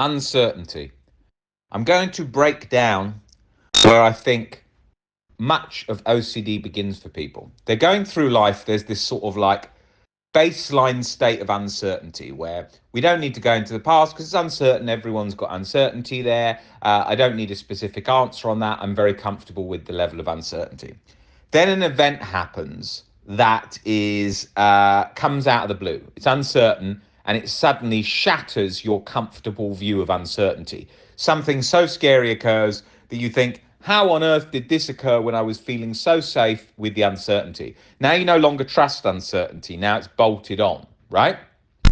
uncertainty. I'm going to break down where I think much of OCD begins for people. They're going through life, there's this sort of like baseline state of uncertainty where we don't need to go into the past because it's uncertain. Everyone's got uncertainty there. I don't need a specific answer on that. I'm very comfortable with the level of uncertainty. Then an event happens that is comes out of the blue. It's uncertain and it suddenly shatters your comfortable view of uncertainty. Something so scary occurs that you think, how on earth did this occur when I was feeling so safe with the uncertainty? Now you no longer trust uncertainty. Now it's bolted on, right?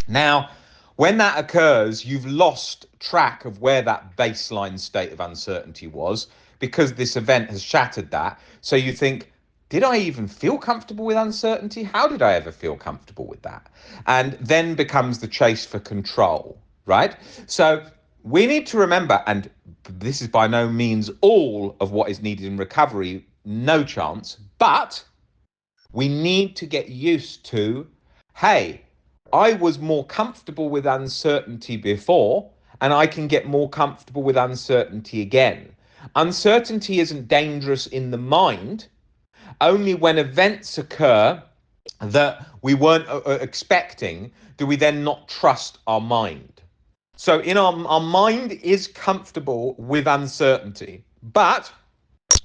Now, when that occurs, you've lost track of where that baseline state of uncertainty was because this event has shattered that. So you think, did I even feel comfortable with uncertainty? How did I ever feel comfortable with that? And then becomes the chase for control, right? So we need to remember, and this is by no means all of what is needed in recovery, no chance, but we need to get used to, hey, I was more comfortable with uncertainty before, and I can get more comfortable with uncertainty again. Uncertainty isn't dangerous in the mind. Only when events occur that we weren't expecting do we then not trust our mind. So in our mind is comfortable with uncertainty, but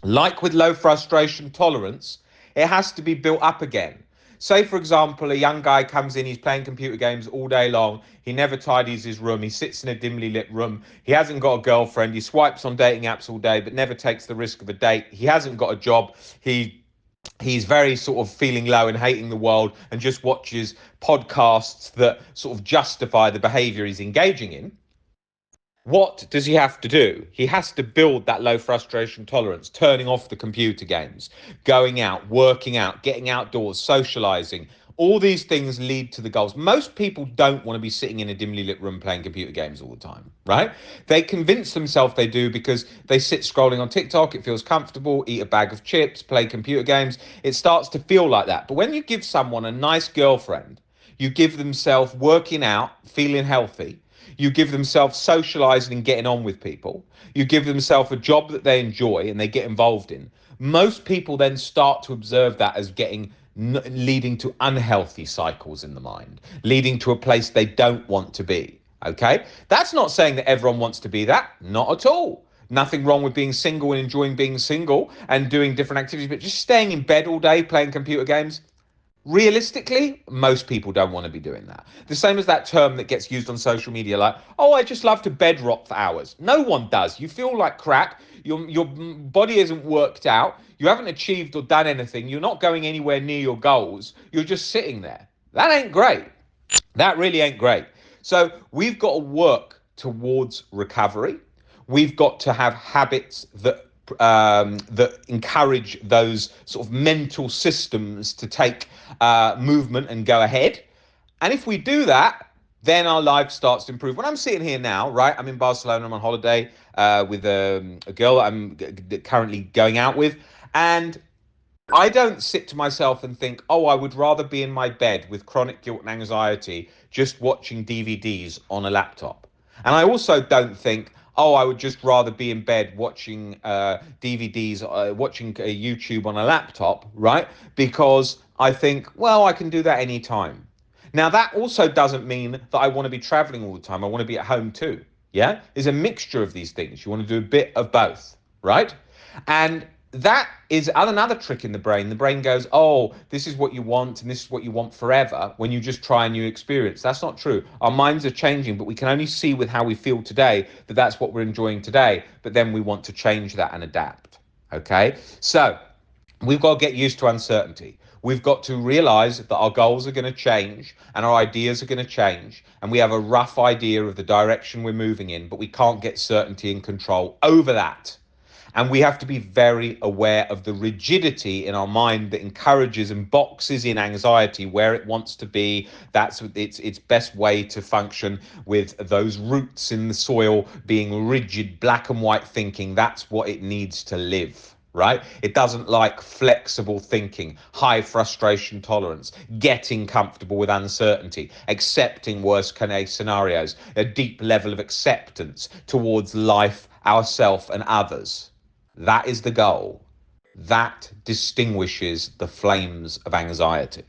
like with low frustration tolerance, it has to be built up again. Say, for example, a young guy comes in, he's playing computer games all day long. He never tidies his room. He sits in a dimly lit room. He hasn't got a girlfriend. He swipes on dating apps all day, but never takes the risk of a date. He hasn't got a job. He's very sort of feeling low and hating the world and just watches podcasts that sort of justify the behavior he's engaging in. What does he have to do? He has to build that low frustration tolerance, turning off the computer games, going out, working out, getting outdoors, socializing. All these things lead to the goals. Most people don't want to be sitting in a dimly lit room playing computer games all the time, right? They convince themselves they do because they sit scrolling on TikTok, it feels comfortable, eat a bag of chips, play computer games. It starts to feel like that. But when you give someone a nice girlfriend, you give themselves working out, feeling healthy, you give themselves socializing and getting on with people. You give themselves a job that they enjoy and they get involved in. Most people then start to observe that as leading to unhealthy cycles in the mind, leading to a place they don't want to be. Okay? That's not saying that everyone wants to be that. Not at all. Nothing wrong with being single and enjoying being single and doing different activities, but just staying in bed all day playing computer games, realistically, most people don't want to be doing that. The same as that term that gets used on social media, like, oh, I just love to bed rock for hours. No one does. You feel like crap. Your body isn't worked out. You haven't achieved or done anything. You're not going anywhere near your goals. You're just sitting there. That ain't great. That really ain't great. So we've got to work towards recovery. We've got to have habits that encourage those sort of mental systems to take movement and go ahead. And if we do that, then our life starts to improve. When I'm sitting here now, right, I'm in Barcelona, I'm on holiday with a girl I'm currently going out with, and I don't sit to myself and think, oh, I would rather be in my bed with chronic guilt and anxiety just watching DVDs on a laptop. And I also don't think, oh, I would just rather be in bed watching DVDs, watching YouTube on a laptop, right? Because I think, well, I can do that anytime. Now, that also doesn't mean that I want to be traveling all the time. I want to be at home too. Yeah? There's a mixture of these things. You want to do a bit of both, right? And that is another trick in the brain. The brain goes, oh, this is what you want and this is what you want forever when you just try a new experience. That's not true. Our minds are changing, but we can only see with how we feel today that that's what we're enjoying today. But then we want to change that and adapt. Okay? So we've got to get used to uncertainty. We've got to realize that our goals are going to change and our ideas are going to change. And we have a rough idea of the direction we're moving in, but we can't get certainty and control over that. And we have to be very aware of the rigidity in our mind that encourages and boxes in anxiety where it wants to be. That's its best way to function, with those roots in the soil being rigid, black and white thinking. That's what it needs to live, right? It doesn't like flexible thinking, high frustration tolerance, getting comfortable with uncertainty, accepting worst case scenarios, a deep level of acceptance towards life, ourself, and others. That is the goal. That distinguishes the flames of anxiety.